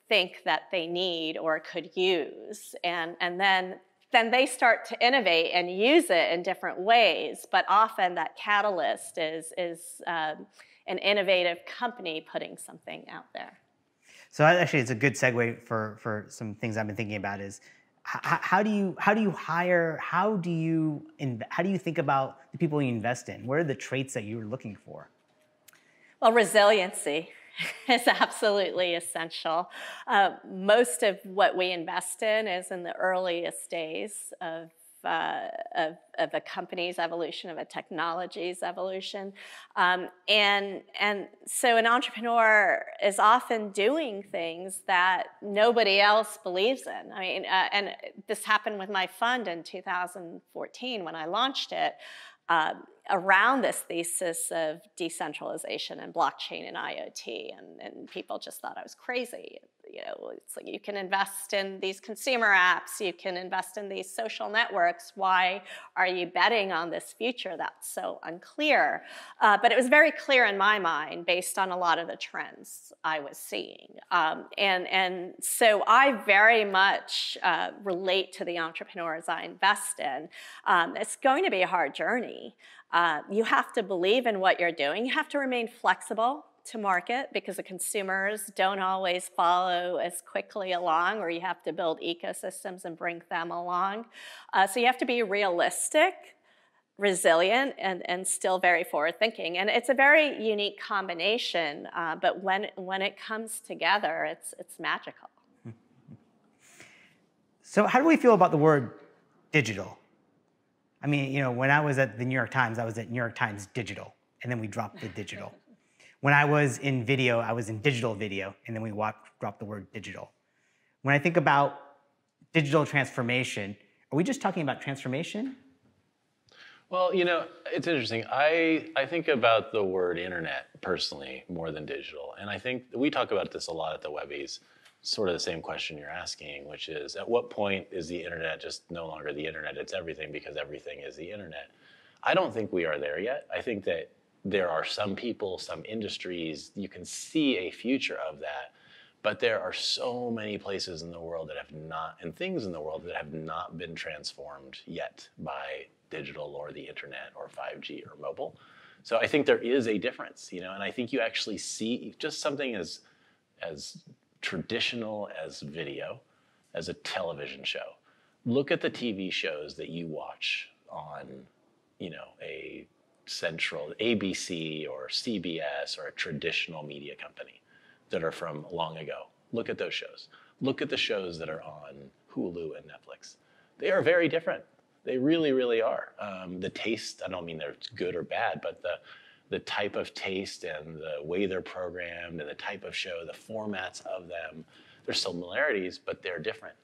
think that they need or could use. And then they start to innovate and use it in different ways. But often that catalyst is an innovative company putting something out there. So actually, it's a good segue for some things I've been thinking about. Is how do you hire? How do you think about the people you invest in? What are the traits that you're looking for? Well, resiliency is absolutely essential. Most of what we invest in is in the earliest days of a company's evolution, of a technology's evolution. And so an entrepreneur is often doing things that nobody else believes in. I mean, and this happened with my fund in 2014 when I launched it, around this thesis of decentralization and blockchain and IoT, and people just thought I was crazy. It's like, you can invest in these consumer apps, you can invest in these social networks. Why are you betting on this future that's so unclear? But it was very clear in my mind based on a lot of the trends I was seeing. And so I very much relate to the entrepreneurs I invest in. It's going to be a hard journey. You have to believe in what you're doing. You have to remain flexible to market, because the consumers don't always follow as quickly along, or you have to build ecosystems and bring them along. So you have to be realistic, resilient, and still very forward-thinking. And it's a very unique combination, but when it comes together, it's magical. So how do we feel about the word digital? I mean, when I was at the New York Times, I was at New York Times Digital, and then we dropped the digital. When I was in video, I was in digital video, and then we dropped the word digital. When I think about digital transformation, are we just talking about transformation? Well, it's interesting. I think about the word internet personally more than digital. And I think we talk about this a lot at the Webbies, sort of the same question you're asking, which is at what point is the internet just no longer the internet? It's everything because everything is the internet. I don't think we are there yet. I think that there are some people, some industries, you can see a future of that. But there are so many places in the world that have not, and things in the world that have not been transformed yet by digital or the internet or 5G or mobile. So I think there is a difference, and I think you actually see just something as traditional as video, as a television show. Look at the TV shows that you watch on, a central ABC or CBS or a traditional media company that are from long ago. Look at those shows. Look at the shows that are on Hulu and Netflix. They are very different. They really, really are. The taste, I don't mean they're good or bad, but the type of taste and the way they're programmed and the type of show, the formats of them, there's similarities, but they're different.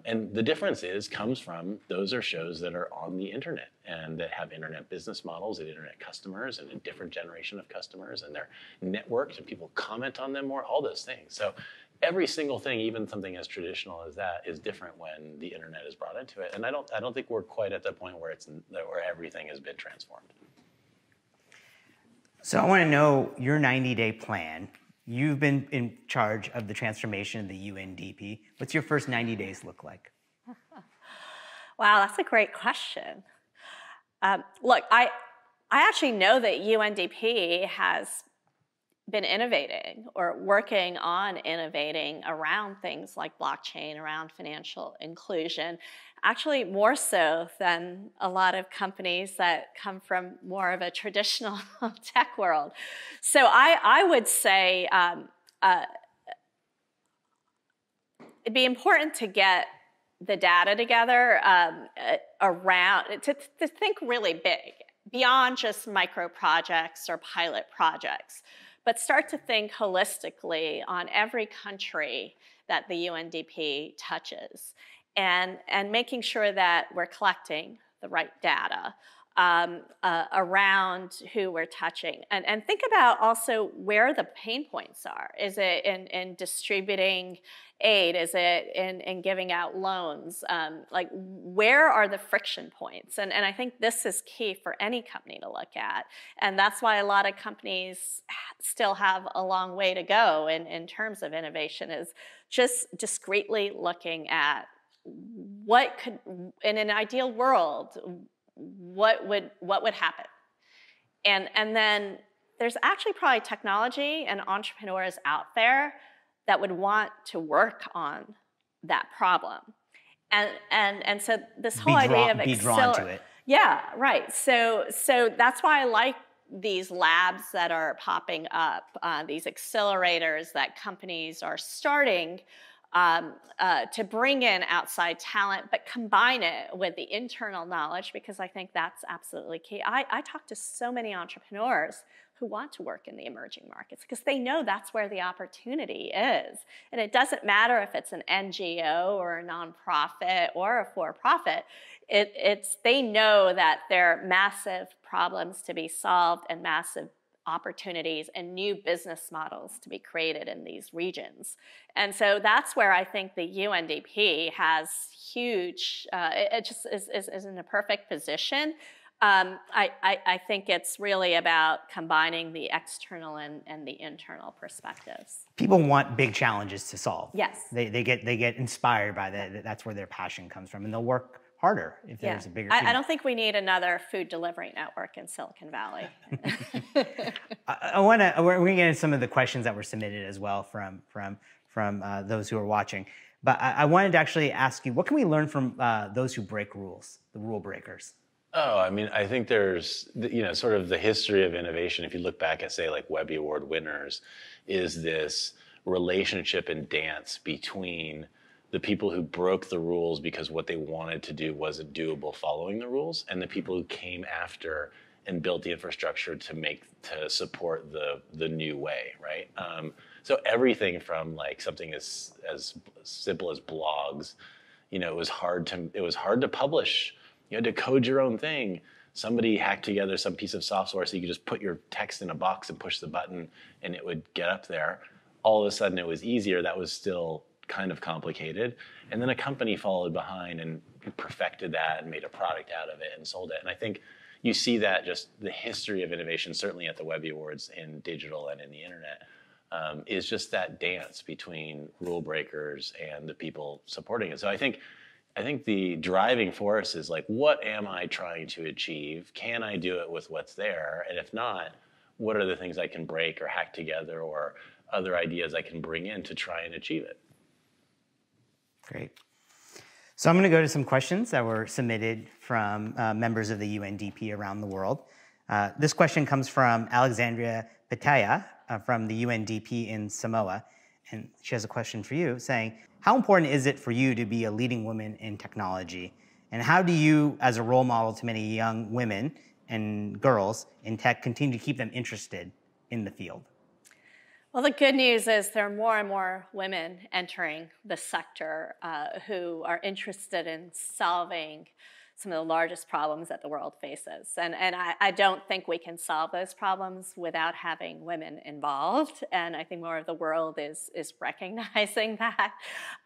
And the difference comes from those are shows that are on the internet and that have internet business models and internet customers and a different generation of customers, and they're networked and people comment on them more, all those things. So every single thing, even something as traditional as that, is different when the internet is brought into it. And I don't think we're quite at the point where where everything has been transformed. So I want to know your 90-day plan. You've been in charge of the transformation of the UNDP. What's your first 90 days look like? Wow, that's a great question. Look, I actually know that UNDP has been innovating or working on innovating around things like blockchain, around financial inclusion, actually more so than a lot of companies that come from more of a traditional tech world. So I would say it'd be important to get the data together around, to think really big, beyond just micro projects or pilot projects, but start to think holistically on every country that the UNDP touches, and making sure that we're collecting the right data around who we're touching. And think about also where the pain points are. Is it in distributing aid? Is it in giving out loans? Like, where are the friction points? And I think this is key for any company to look at. And that's why a lot of companies still have a long way to go in terms of innovation, is just discreetly looking at what could, in an ideal world, what would happen. And then there's actually probably technology and entrepreneurs out there that would want to work on that problem. And so this whole idea of be drawn to it. Yeah, right. So that's why I like these labs that are popping up, these accelerators that companies are starting to bring in outside talent, but combine it with the internal knowledge, because I think that's absolutely key. I talk to so many entrepreneurs who want to work in the emerging markets because they know that's where the opportunity is. And it doesn't matter if it's an NGO or a nonprofit or a for-profit. They know that there are massive problems to be solved and massive opportunities and new business models to be created in these regions. And so that's where I think the UNDP has huge, it just is in a perfect position. I think it's really about combining the external and the internal perspectives. People want big challenges to solve. Yes. They get inspired by that. That's where their passion comes from, and they'll work harder if there's a bigger team. I don't think we need another food delivery network in Silicon Valley. we're going to get into some of the questions that were submitted as well from those who are watching. But I wanted to actually ask you, what can we learn from those who break rules, the rule breakers? Oh, I mean, I think there's, sort of the history of innovation. If you look back at, say, like Webby Award winners, is this relationship and dance between the people who broke the rules because what they wanted to do wasn't doable following the rules, and the people who came after and built the infrastructure to support the new way, right? So everything from like something as simple as blogs, it was hard to publish. You had to code your own thing. Somebody hacked together some piece of software so you could just put your text in a box and push the button and it would get up there. All of a sudden it was easier. That was still kind of complicated. And then a company followed behind and perfected that and made a product out of it and sold it. And I think you see that just the history of innovation, certainly at the Webby Awards in digital and in the internet, is just that dance between rule breakers and the people supporting it. So I think the driving force is like, what am I trying to achieve? Can I do it with what's there? And if not, what are the things I can break or hack together or other ideas I can bring in to try and achieve it? Great. So I'm going to go to some questions that were submitted from members of the UNDP around the world. This question comes from Alexandria Pitaya from the UNDP in Samoa. And she has a question for you saying, how important is it for you to be a leading woman in technology? And how do you, as a role model to many young women and girls in tech, continue to keep them interested in the field? Well, the good news is there are more and more women entering the sector who are interested in solving some of the largest problems that the world faces. And I don't think we can solve those problems without having women involved. And I think more of the world is recognizing that.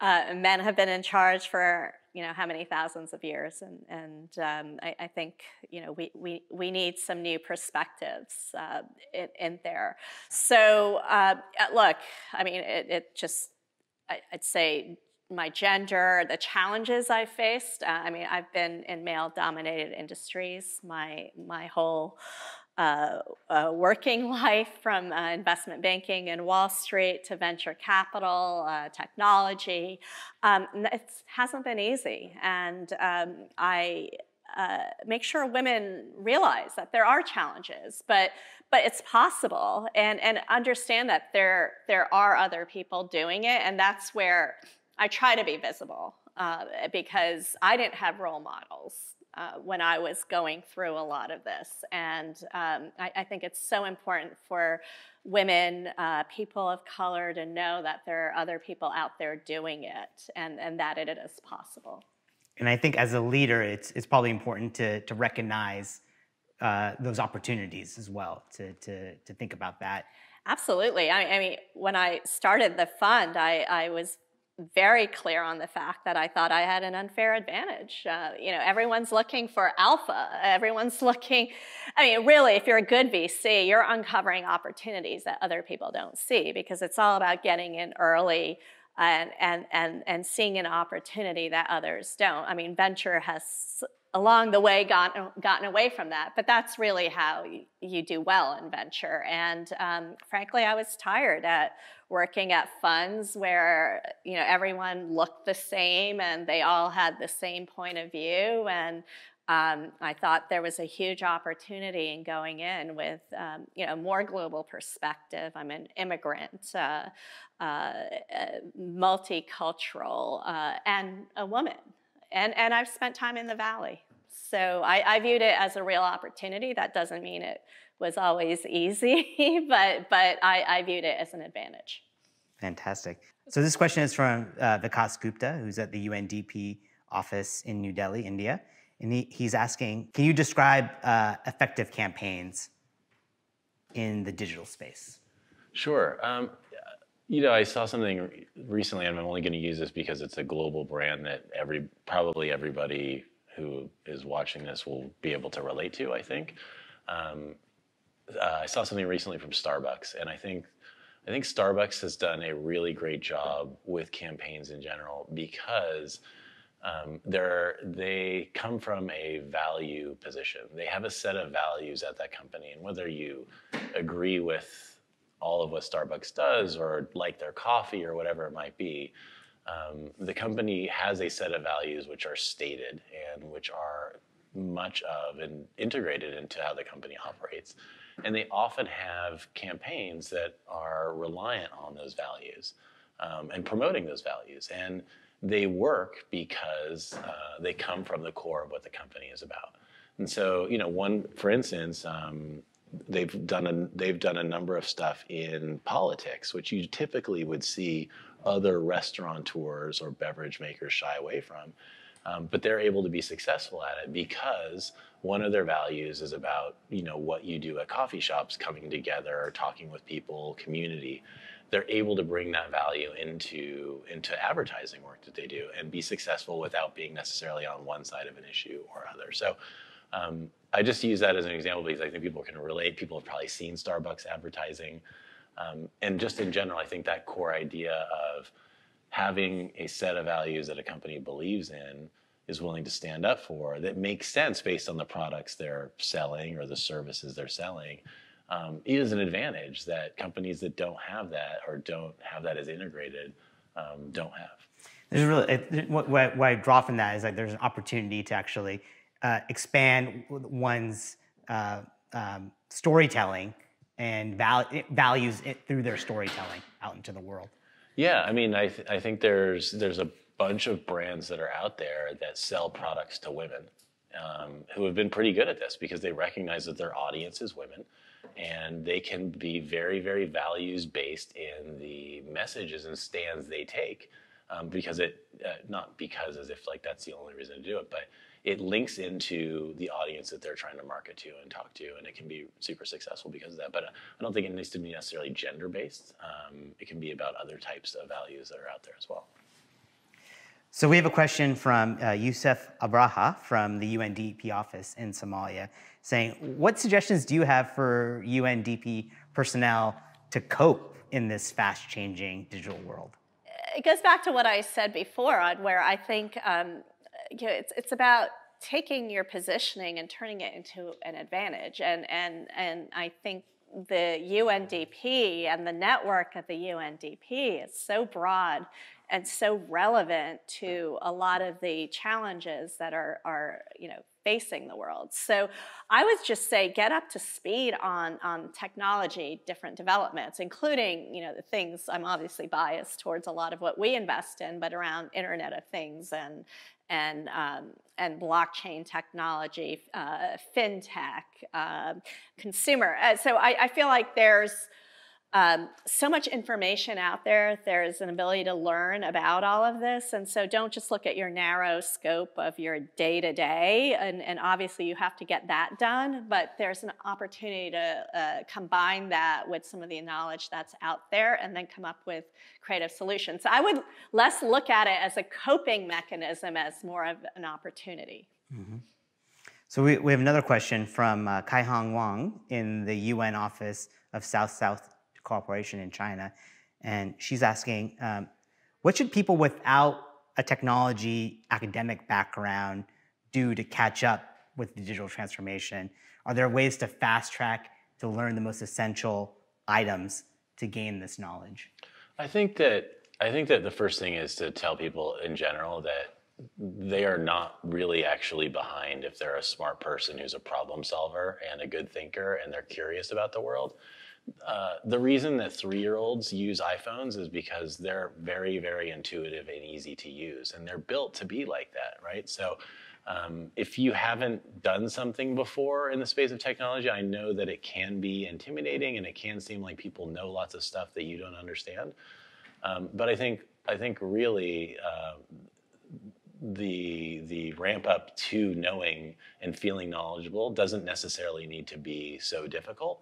Men have been in charge for how many thousands of years, and I think we need some new perspectives in there. So look, I mean, I'd say my gender, the challenges I faced. I mean, I've been in male-dominated industries my whole working life, from investment banking and Wall Street to venture capital, technology. It hasn't been easy, and I make sure women realize that there are challenges, but it's possible, and understand that there are other people doing it, and that's where I try to be visible, because I didn't have role models when I was going through a lot of this. And I think it's so important for women, people of color, to know that there are other people out there doing it, and that it is possible. And I think as a leader, it's probably important to recognize those opportunities as well, to think about that. Absolutely. I mean, when I started the fund, I was very clear on the fact that I thought I had an unfair advantage. Everyone's looking for alpha. Everyone's looking, I mean, really, if you're a good VC, you're uncovering opportunities that other people don't see, because it's all about getting in early and seeing an opportunity that others don't. I mean, venture has along the way gotten away from that, but that's really how you do well in venture. And frankly, I was tired at working at funds where everyone looked the same and they all had the same point of view. And I thought there was a huge opportunity in going in with more global perspective. I'm an immigrant, multicultural, and a woman. And I've spent time in the Valley. So I viewed it as a real opportunity. That doesn't mean it was always easy, but I viewed it as an advantage. Fantastic. So this question is from Vikas Gupta, who's at the UNDP office in New Delhi, India. And he's asking, can you describe effective campaigns in the digital space? Sure. I saw something recently, and I'm only going to use this because it's a global brand that probably everybody who is watching this will be able to relate to, I think. I saw something recently from Starbucks, and I think Starbucks has done a really great job with campaigns in general, because they come from a value position. They have a set of values at that company, and whether you agree with all of what Starbucks does or like their coffee or whatever it might be, the company has a set of values which are stated and which are much of and integrated into how the company operates. And they often have campaigns that are reliant on those values and promoting those values. And they work because they come from the core of what the company is about. And so, for instance, they've done a number of stuff in politics, which you typically would see other restaurateurs or beverage makers shy away from. But they're able to be successful at it because one of their values is about, what you do at coffee shops, coming together, talking with people, community. They're able to bring that value into advertising work that they do and be successful without being necessarily on one side of an issue or other. So I just use that as an example because I think people can relate. People have probably seen Starbucks advertising. And just in general, I think that core idea of having a set of values that a company believes in, is willing to stand up for, that makes sense based on the products they're selling or the services they're selling, is an advantage that companies that don't have that or don't have that as integrated don't have. There's really, what I draw from that is like there's an opportunity to actually expand one's storytelling and values it through their storytelling out into the world. Yeah, I mean, I think there's a bunch of brands that are out there that sell products to women who have been pretty good at this because they recognize that their audience is women, and they can be very, very values-based in the messages and stands they take because not because as if like that's the only reason to do it, but it links into the audience that they're trying to market to and talk to, and it can be super successful because of that. But I don't think it needs to be necessarily gender-based. It can be about other types of values that are out there as well. So we have a question from Yusuf Abraha from the UNDP office in Somalia saying, what suggestions do you have for UNDP personnel to cope in this fast-changing digital world? It goes back to what I said before on where I think it's about taking your positioning and turning it into an advantage. And I think the UNDP and the network at the UNDP is so broad and so relevant to a lot of the challenges that are facing the world. So I would just say get up to speed on technology, different developments, including the things. I'm obviously biased towards a lot of what we invest in, but around Internet of Things and blockchain technology, fintech, consumer. So I feel like there's so much information out there. There's an ability to learn about all of this. And so don't just look at your narrow scope of your day-to-day. And obviously you have to get that done. But there's an opportunity to combine that with some of the knowledge that's out there and then come up with creative solutions. So I would less look at it as a coping mechanism as more of an opportunity. Mm-hmm. So we have another question from Kai Hong Wang in the UN Office of South-South Cooperation in China, and she's asking, what should people without a technology academic background do to catch up with the digital transformation? Are there ways to fast track to learn the most essential items to gain this knowledge? I think that the first thing is to tell people in general that they are not really actually behind if they're a smart person who's a problem solver and a good thinker and they're curious about the world. The reason that 3-year-olds use iPhones is because they're very, very intuitive and easy to use, and they're built to be like that, right? So if you haven't done something before in the space of technology, I know that it can be intimidating and it can seem like people know lots of stuff that you don't understand. But I think really the ramp up to knowing and feeling knowledgeable doesn't necessarily need to be so difficult.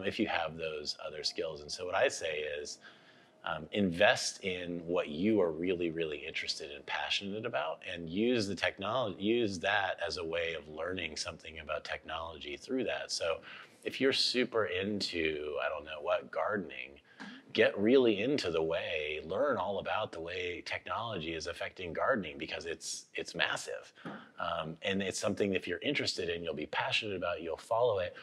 If you have those other skills. And so what I say is invest in what you are really, really interested and passionate about, and use the technology, use that as a way of learning something about technology through that. So if you're super into, I don't know what, gardening, get really into learn all about the way technology is affecting gardening because it's massive. And it's something if you're interested in, you'll be passionate about, you'll follow it.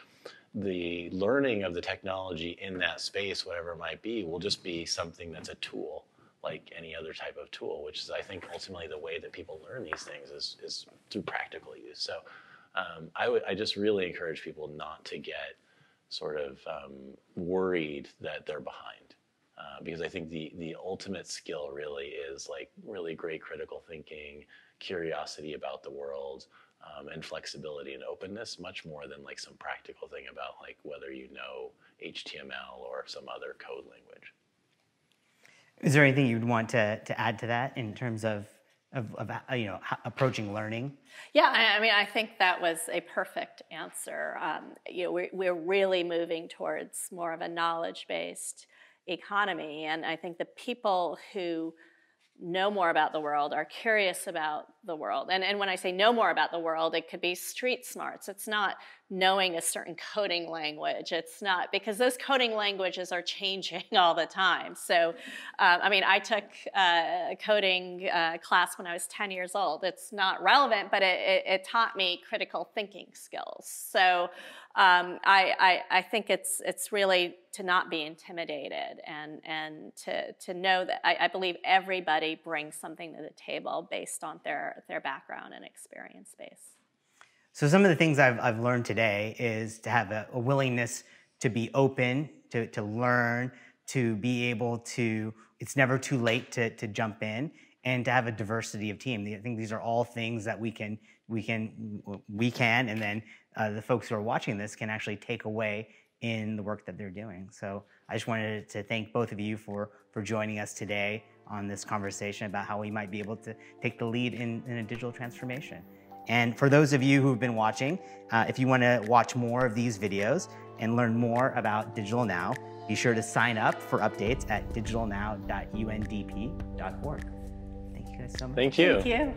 The learning of the technology in that space, whatever it might be, will just be something that's a tool, like any other type of tool, which is, I think, ultimately the way that people learn these things is through practical use. So I just really encourage people not to get sort of worried that they're behind. Because I think the ultimate skill really is like really great critical thinking, curiosity about the world, and flexibility and openness, much more than like some practical thing about like whether you know HTML or some other code language. Is there anything you'd want to add to that in terms of approaching learning? Yeah, I mean, I think that was a perfect answer. We're really moving towards more of a knowledge-based economy, and I think the people who know more about the world are curious about the world. And when I say know more about the world, it could be street smarts. It's not knowing a certain coding language. It's not, because those coding languages are changing all the time. So, I mean, I took a coding class when I was 10 years old. It's not relevant, but it taught me critical thinking skills. So I think it's really to not be intimidated and to know that I believe everybody brings something to the table based on their background and experience base. So some of the things I've learned today is to have a willingness to be open, to learn, to be able to, it's never too late to jump in, and to have a diversity of team. I think these are all things that we can, and then the folks who are watching this can actually take away in the work that they're doing. So I just wanted to thank both of you for joining us today on this conversation about how we might be able to take the lead in a digital transformation. And for those of you who've been watching, if you want to watch more of these videos and learn more about Digital Now, be sure to sign up for updates at digitalnow.undp.org. Thank you guys so much. Thank you. Thank you.